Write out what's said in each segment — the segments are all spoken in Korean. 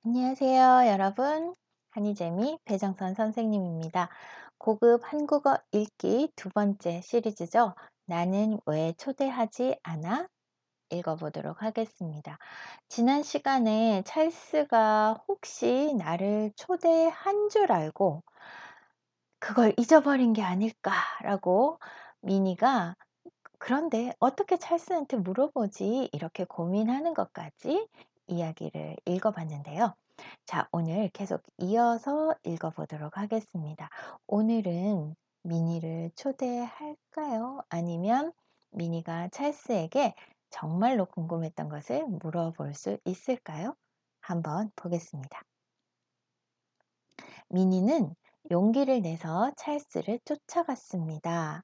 안녕하세요, 여러분. 한이재미 배정선 선생님입니다. 고급 한국어 읽기 두 번째 시리즈죠. 나는 왜 초대하지 않아? 읽어보도록 하겠습니다. 지난 시간에 찰스가 혹시 나를 초대한 줄 알고 그걸 잊어버린 게 아닐까라고 미니가 그런데 어떻게 찰스한테 물어보지? 이렇게 고민하는 것까지 이야기를 읽어봤는데요. 자, 오늘 계속 이어서 읽어보도록 하겠습니다. 오늘은 미니를 초대할까요? 아니면 미니가 찰스에게 정말로 궁금했던 것을 물어볼 수 있을까요? 한번 보겠습니다. 미니는 용기를 내서 찰스를 쫓아갔습니다.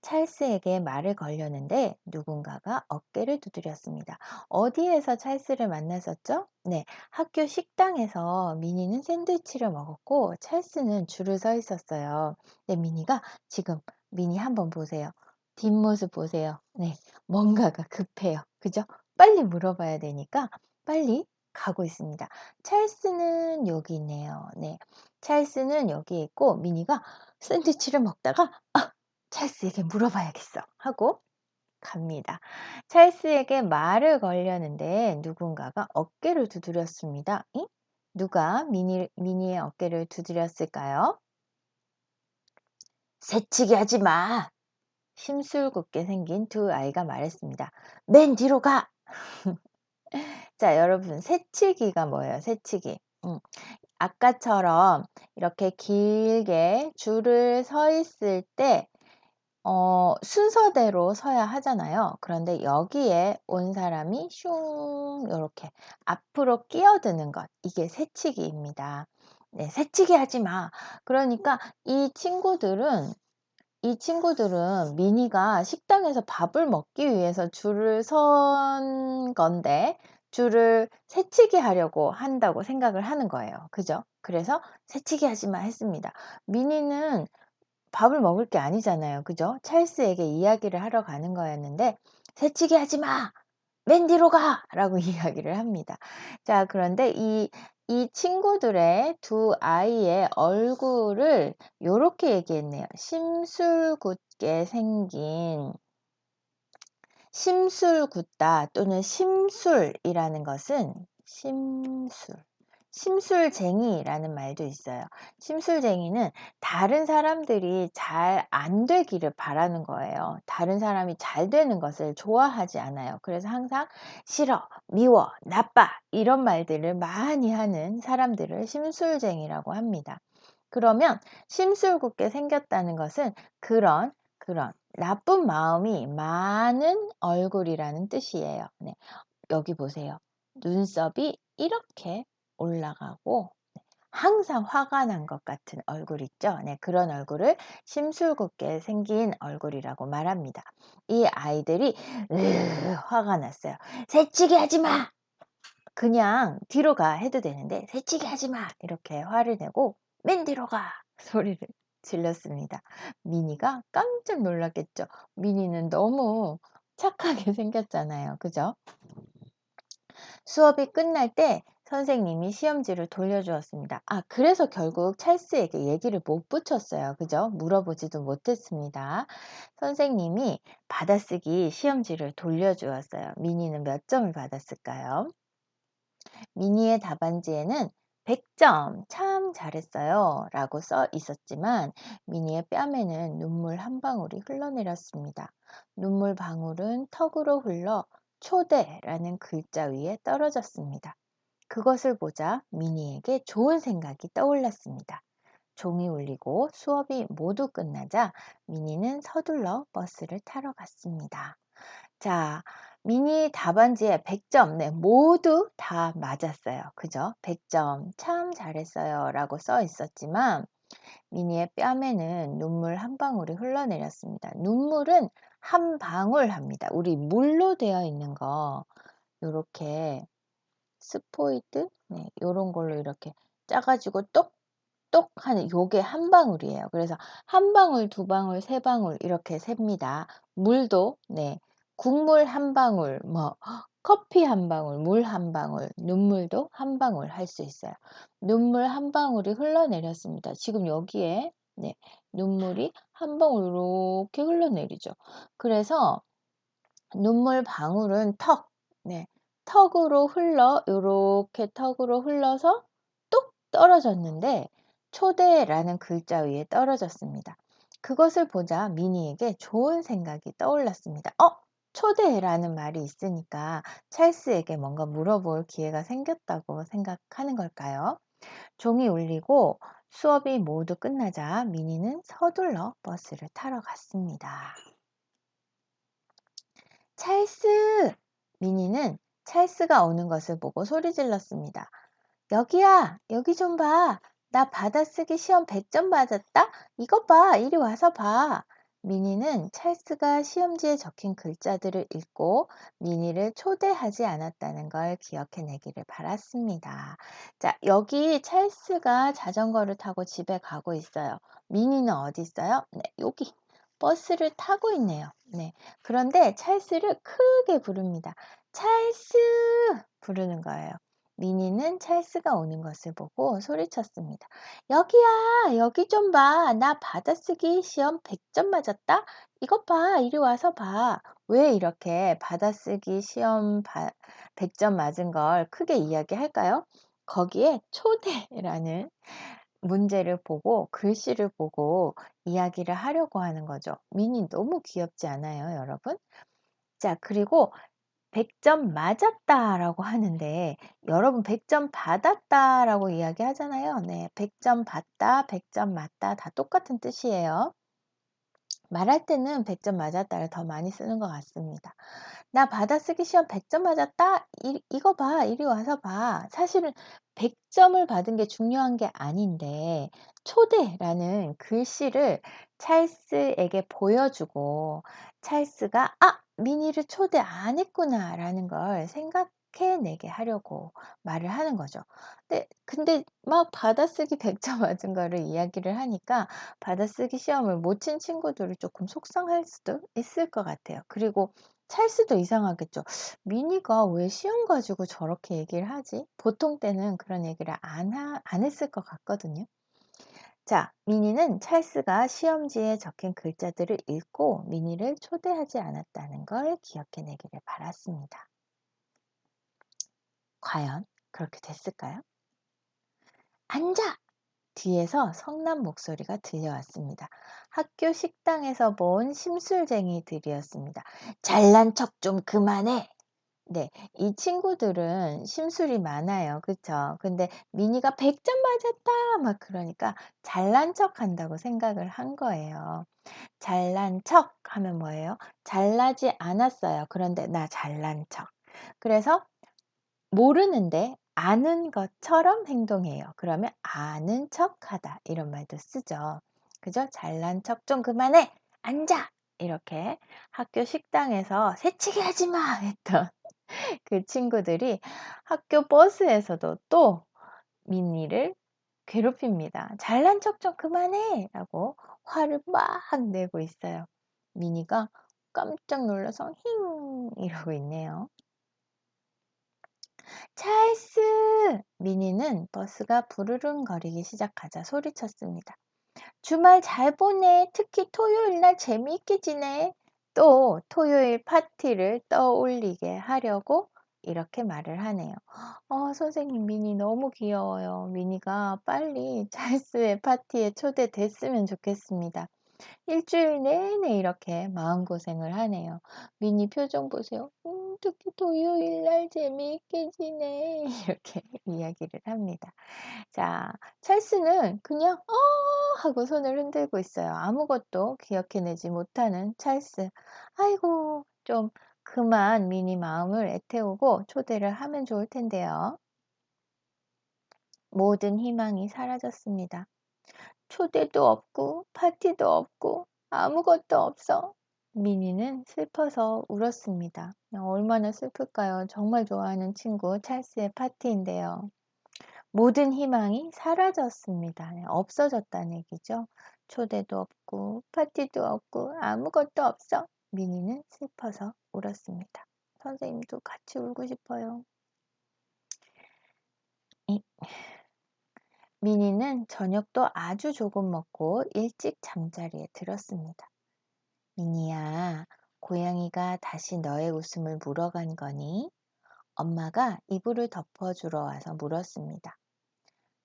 찰스에게 말을 걸려는데 누군가가 어깨를 두드렸습니다. 어디에서 찰스를 만났었죠? 네, 학교 식당에서 미니는 샌드위치를 먹었고 찰스는 줄을 서 있었어요. 네, 미니가 지금 미니 한번 보세요. 뒷모습 보세요. 네, 뭔가가 급해요. 그죠? 빨리 물어봐야 되니까 빨리 가고 있습니다. 찰스는 여기 있네요. 네, 찰스는 여기 있고 미니가 샌드위치를 먹다가 찰스에게 물어봐야겠어 하고 갑니다. 찰스에게 말을 걸려는데 누군가가 어깨를 두드렸습니다. 응? 누가 미니의 어깨를 두드렸을까요? 새치기 하지 마! 심술궂게 생긴 두 아이가 말했습니다. 맨 뒤로 가! 자, 여러분, 새치기가 뭐예요? 새치기. 아까처럼 이렇게 길게 줄을 서 있을 때 순서대로 서야 하잖아요. 그런데 여기에 온 사람이 슝 이렇게 앞으로 끼어드는 것, 이게 새치기입니다. 네, 새치기 하지 마. 그러니까 이 친구들은 미니가 식당에서 밥을 먹기 위해서 줄을 선 건데 줄을 새치기 하려고 한다고 생각을 하는 거예요. 그죠? 그래서 새치기 하지 마 했습니다. 미니는 밥을 먹을 게 아니잖아요. 그죠? 찰스에게 이야기를 하러 가는 거였는데 새치기 하지 마! 맨 뒤로 가! 라고 이야기를 합니다. 자, 그런데 이 친구들의 두 아이의 얼굴을 요렇게 얘기했네요. 심술궂다 또는 심술이라는 것은 심술쟁이라는 말도 있어요. 심술쟁이는 다른 사람들이 잘 안 되기를 바라는 거예요. 다른 사람이 잘 되는 것을 좋아하지 않아요. 그래서 항상 싫어, 미워, 나빠 이런 말들을 많이 하는 사람들을 심술쟁이라고 합니다. 그러면 심술궂게 생겼다는 것은 그런 나쁜 마음이 많은 얼굴이라는 뜻이에요. 네, 여기 보세요. 눈썹이 이렇게 올라가고 항상 화가 난 것 같은 얼굴 있죠? 네, 그런 얼굴을 심술궂게 생긴 얼굴이라고 말합니다. 이 아이들이 화가 났어요. 새치기 하지 마! 그냥 뒤로 가 해도 되는데 새치기 하지 마! 이렇게 화를 내고 맨 뒤로 가! 소리를 질렀습니다. 미니가 깜짝 놀랐겠죠? 미니는 너무 착하게 생겼잖아요. 그죠? 수업이 끝날 때 선생님이 시험지를 돌려주었습니다. 그래서 결국 찰스에게 얘기를 못 붙였어요. 그죠? 물어보지도 못했습니다. 선생님이 받아쓰기 시험지를 돌려주었어요. 미니는 몇 점을 받았을까요? 미니의 답안지에는 100점, 참 잘했어요 라고 써 있었지만 미니의 뺨에는 눈물 한 방울이 흘러내렸습니다. 눈물 방울은 턱으로 흘러 초대라는 글자 위에 떨어졌습니다. 그것을 보자 미니에게 좋은 생각이 떠올랐습니다. 종이 울리고 수업이 모두 끝나자 미니는 서둘러 버스를 타러 갔습니다. 자, 미니 답안지에 100점, 네, 모두 다 맞았어요. 그죠? 100점, 참 잘했어요. 라고 써 있었지만, 미니의 뺨에는 눈물 한 방울이 흘러내렸습니다. 눈물은 한 방울 합니다. 우리 물로 되어 있는 거, 요렇게 스포이드, 네, 요런 걸로 이렇게 짜가지고 똑똑 하는 요게 한 방울이에요. 그래서 한 방울, 두 방울, 세 방울 이렇게 셉니다. 물도, 네. 국물 한 방울, 뭐 커피 한 방울, 물 한 방울, 눈물도 한 방울 할 수 있어요. 눈물 한 방울이 흘러내렸습니다. 지금 여기에 네, 눈물이 한 방울 이렇게 흘러내리죠. 그래서 눈물 방울은 턱, 네, 턱으로 흘러 요렇게 턱으로 흘러서 뚝 떨어졌는데 초대라는 글자 위에 떨어졌습니다. 그것을 보자 미니에게 좋은 생각이 떠올랐습니다. 초대라는 말이 있으니까 찰스에게 뭔가 물어볼 기회가 생겼다고 생각하는 걸까요? 종이 울리고 수업이 모두 끝나자 미니는 서둘러 버스를 타러 갔습니다. 찰스! 미니는 찰스가 오는 것을 보고 소리 질렀습니다. 여기야, 여기 좀 봐. 나 받아쓰기 시험 100점 맞았다? 이것 봐, 이리 와서 봐. 미니는 찰스가 시험지에 적힌 글자들을 읽고 미니를 초대하지 않았다는 걸 기억해내기를 바랐습니다. 자, 여기 찰스가 자전거를 타고 집에 가고 있어요. 미니는 어디 있어요? 네, 여기. 버스를 타고 있네요. 네. 그런데 찰스를 크게 부릅니다. 찰스! 부르는 거예요. 미니는 찰스가 오는 것을 보고 소리쳤습니다. 여기야, 여기 좀 봐. 나 받아쓰기 시험 100점 맞았다? 이것 봐, 이리 와서 봐. 왜 이렇게 받아쓰기 시험 100점 맞은 걸 크게 이야기할까요? 거기에 초대라는 문제를 보고 글씨를 보고 이야기를 하려고 하는 거죠. 미니 너무 귀엽지 않아요, 여러분? 자, 그리고 100점 맞았다라고 하는데 여러분 100점 받았다라고 이야기하잖아요. 네, 100점 받다, 100점 맞다 다 똑같은 뜻이에요. 말할 때는 100점 맞았다를 더 많이 쓰는 것 같습니다. 나 받아쓰기 시험 100점 맞았다? 이거 봐. 이리 와서 봐. 사실은 100점을 받은 게 중요한 게 아닌데 초대라는 글씨를 찰스에게 보여주고 찰스가 미니를 초대 안 했구나 라는 걸 생각해내게 하려고 말을 하는 거죠. 근데 막 받아쓰기 100점 맞은 거를 이야기를 하니까 받아쓰기 시험을 못 친 친구들이 조금 속상할 수도 있을 것 같아요. 그리고 찰스도 이상하겠죠. 미니가 왜 시험 가지고 저렇게 얘기를 하지? 보통 때는 그런 얘기를 안 했을 것 같거든요. 자, 미니는 찰스가 시험지에 적힌 글자들을 읽고 미니를 초대하지 않았다는 걸 기억해내기를 바랐습니다. 과연 그렇게 됐을까요? 앉아! 뒤에서 성난 목소리가 들려왔습니다. 학교 식당에서 본 심술쟁이들이었습니다. 잘난 척 좀 그만해! 네, 이 친구들은 심술이 많아요. 그쵸? 근데 미니가 100점 맞았다! 막 그러니까 잘난 척 한다고 생각을 한 거예요. 잘난 척 하면 뭐예요? 잘나지 않았어요. 그런데 나 잘난 척. 그래서 모르는데 아는 것처럼 행동해요. 그러면 아는 척하다 이런 말도 쓰죠. 그죠? 잘난 척 좀 그만해! 앉아! 이렇게 학교 식당에서 새치기 하지 마! 했던 그 친구들이 학교 버스에서도 또 미니를 괴롭힙니다. 잘난 척 좀 그만해! 라고 화를 막 내고 있어요. 미니가 깜짝 놀라서 힝! 이러고 있네요. 찰스! 미니는 버스가 부르릉거리기 시작하자 소리쳤습니다. 주말 잘 보내. 특히 토요일 날 재미있게 지내. 또 토요일 파티를 떠올리게 하려고 이렇게 말을 하네요. 선생님 미니 너무 귀여워요. 미니가 빨리 찰스의 파티에 초대됐으면 좋겠습니다. 일주일 내내 이렇게 마음고생을 하네요. 미니 표정 보세요. 특히 토요일 날 재미있게 지내. 이렇게 이야기를 합니다. 자, 찰스는 그냥 하고 손을 흔들고 있어요. 아무것도 기억해내지 못하는 찰스. 아이고, 좀 그만 미니 마음을 애태우고 초대를 하면 좋을 텐데요. 모든 희망이 사라졌습니다. 초대도 없고 파티도 없고 아무것도 없어. 미니는 슬퍼서 울었습니다. 얼마나 슬플까요? 정말 좋아하는 친구 찰스의 파티인데요. 모든 희망이 사라졌습니다. 네, 없어졌다는 얘기죠. 초대도 없고 파티도 없고 아무것도 없어. 미니는 슬퍼서 울었습니다. 선생님도 같이 울고 싶어요. 미니는 저녁도 아주 조금 먹고 일찍 잠자리에 들었습니다. 미니야, 고양이가 다시 너의 웃음을 물어간 거니? 엄마가 이불을 덮어주러 와서 물었습니다.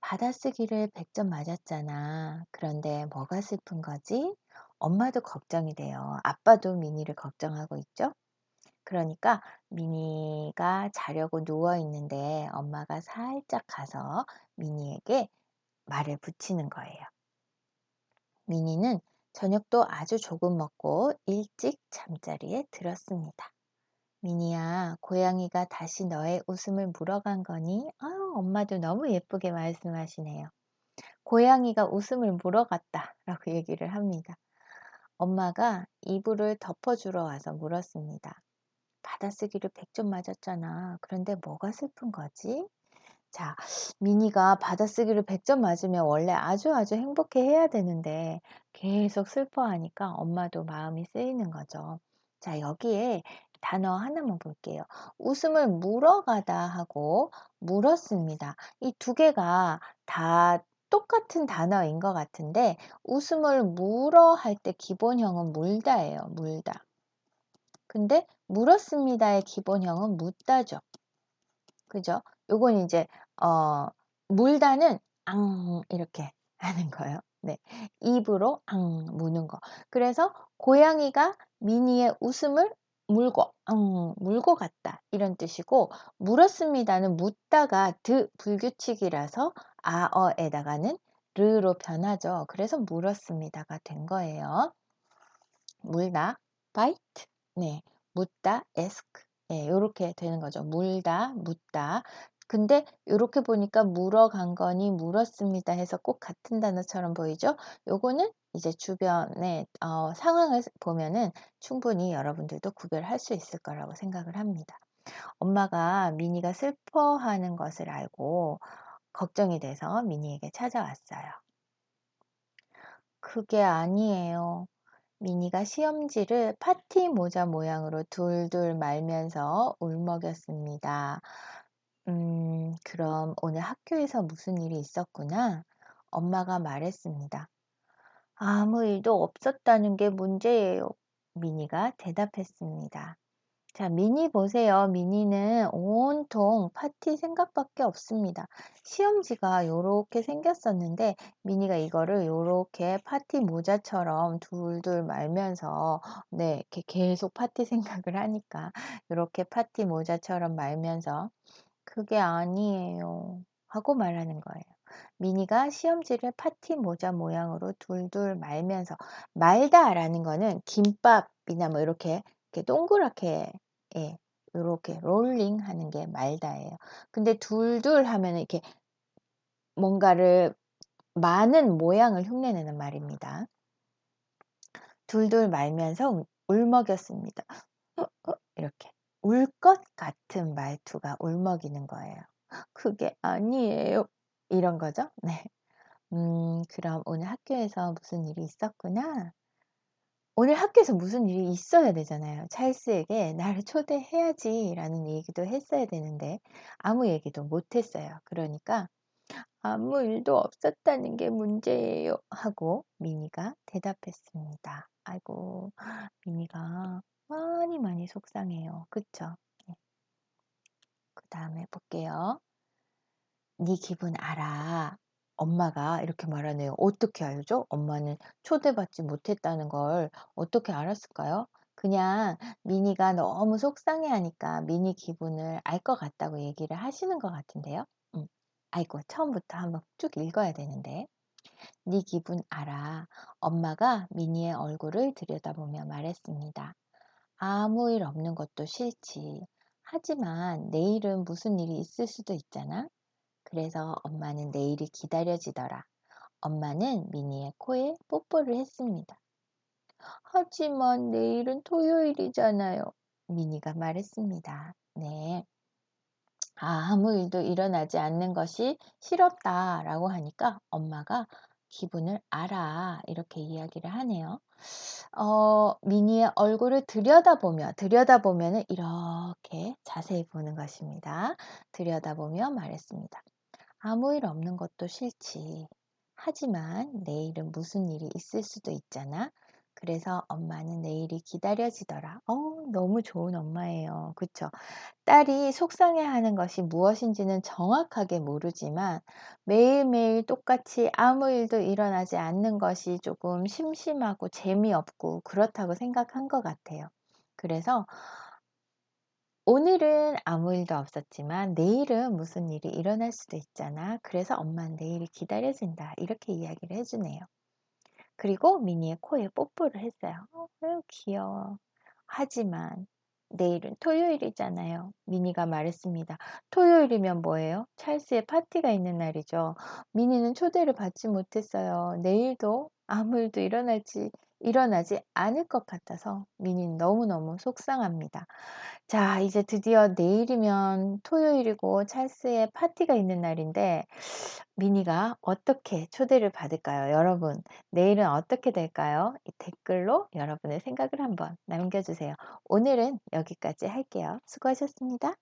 받아쓰기를 100점 맞았잖아. 그런데 뭐가 슬픈 거지? 엄마도 걱정이 돼요. 아빠도 미니를 걱정하고 있죠? 그러니까 미니가 자려고 누워 있는데 엄마가 살짝 가서 미니에게 말을 붙이는 거예요. 미니는 저녁도 아주 조금 먹고 일찍 잠자리에 들었습니다. 미니야, 고양이가 다시 너의 웃음을 물어간 거니? 엄마도 너무 예쁘게 말씀하시네요. 고양이가 웃음을 물어갔다 라고 얘기를 합니다. 엄마가 이불을 덮어주러 와서 물었습니다. 받아쓰기를 100점 맞았잖아. 그런데 뭐가 슬픈 거지? 자, 미니가 받아쓰기를 100점 맞으면 원래 아주 행복해 해야 되는데 계속 슬퍼하니까 엄마도 마음이 쓰이는 거죠. 자, 여기에 단어 하나만 볼게요. 웃음을 물어가다 하고 물었습니다. 이 두 개가 다 똑같은 단어인 것 같은데 웃음을 물어 할 때 기본형은 물다예요. 물다. 근데 물었습니다의 기본형은 묻다죠. 그죠? 요건 이제 물다는 앙 이렇게 하는 거예요. 네. 입으로 앙 무는 거. 그래서 고양이가 미니의 웃음을 물고 갔다 이런 뜻이고 물었습니다는 묻다가 드 불규칙이라서 아어에다가는 르로 변하죠. 그래서 물었습니다가 된 거예요. 물다, bite, 네, 묻다, ask, 네, 요렇게 되는 거죠. 물다, 묻다. 근데 요렇게 보니까 물어간 거니 물었습니다 해서 꼭 같은 단어처럼 보이죠? 요거는 이제 주변의 상황을 보면은 충분히 여러분들도 구별할 수 있을 거라고 생각을 합니다. 엄마가 미니가 슬퍼하는 것을 알고 걱정이 돼서 미니에게 찾아왔어요. 그게 아니에요. 미니가 시험지를 파티 모자 모양으로 둘둘 말면서 울먹였습니다. 그럼 오늘 학교에서 무슨 일이 있었구나? 엄마가 말했습니다. 아무 일도 없었다는 게 문제예요. 미니가 대답했습니다. 자, 미니 보세요. 미니는 온통 파티 생각밖에 없습니다. 시험지가 요렇게 생겼었는데 미니가 이거를 요렇게 파티 모자처럼 둘둘 말면서 네, 이렇게 계속 파티 생각을 하니까 요렇게 파티 모자처럼 말면서 그게 아니에요 하고 말하는 거예요. 미니가 시험지를 파티 모자 모양으로 둘둘 말면서 말다라는 거는 김밥이나 뭐 이렇게 동그랗게 예, 요렇게 롤링 하는 게 말다예요. 근데 둘둘 하면 이렇게 뭔가를 많은 모양을 흉내내는 말입니다. 둘둘 말면서 울먹였습니다. 이렇게 울 것 같은 말투가 울먹이는 거예요. 그게 아니에요. 이런 거죠. 네. 그럼 오늘 학교에서 무슨 일이 있었구나. 오늘 학교에서 무슨 일이 있어야 되잖아요. 찰스에게 나를 초대해야지 라는 얘기도 했어야 되는데 아무 얘기도 못 했어요. 그러니까 아무 일도 없었다는 게 문제예요 하고 미니가 대답했습니다. 아이고, 미니가 많이 속상해요. 그쵸? 네. 그 다음에 볼게요. 네 기분 알아. 엄마가 이렇게 말하네요. 어떻게 알죠? 엄마는 초대받지 못했다는 걸 어떻게 알았을까요? 그냥 미니가 너무 속상해하니까 미니 기분을 알 것 같다고 얘기를 하시는 것 같은데요. 아이고, 처음부터 한번 쭉 읽어야 되는데. 네 기분 알아. 엄마가 미니의 얼굴을 들여다보며 말했습니다. 아무 일 없는 것도 싫지. 하지만 내일은 무슨 일이 있을 수도 있잖아. 그래서 엄마는 내일이 기다려지더라. 엄마는 미니의 코에 뽀뽀를 했습니다. 하지만 내일은 토요일이잖아요. 미니가 말했습니다. 네. 아무 일도 일어나지 않는 것이 싫었다라고 하니까 엄마가 기분을 알아 이렇게 이야기를 하네요. 미니의 얼굴을 들여다보면은 이렇게 자세히 보는 것입니다. 들여다보며 말했습니다. 아무 일 없는 것도 싫지. 하지만 내일은 무슨 일이 있을 수도 있잖아. 그래서 엄마는 내일이 기다려지더라. 너무 좋은 엄마예요. 그쵸? 딸이 속상해하는 것이 무엇인지는 정확하게 모르지만 매일매일 똑같이 아무 일도 일어나지 않는 것이 조금 심심하고 재미없고 그렇다고 생각한 것 같아요. 그래서 오늘은 아무 일도 없었지만 내일은 무슨 일이 일어날 수도 있잖아. 그래서 엄마는 내일이 기다려진다. 이렇게 이야기를 해주네요. 그리고 미니의 코에 뽀뽀를 했어요. 아유, 귀여워. 하지만 내일은 토요일이잖아요. 미니가 말했습니다. 토요일이면 뭐예요? 찰스의 파티가 있는 날이죠. 미니는 초대를 받지 못했어요. 내일도 아무 일도 일어나지 않을 것 같아서 미니는 너무너무 속상합니다. 자, 이제 드디어 내일이면 토요일이고 찰스의 파티가 있는 날인데 미니가 어떻게 초대를 받을까요? 여러분, 내일은 어떻게 될까요? 이 댓글로 여러분의 생각을 한번 남겨주세요. 오늘은 여기까지 할게요. 수고하셨습니다.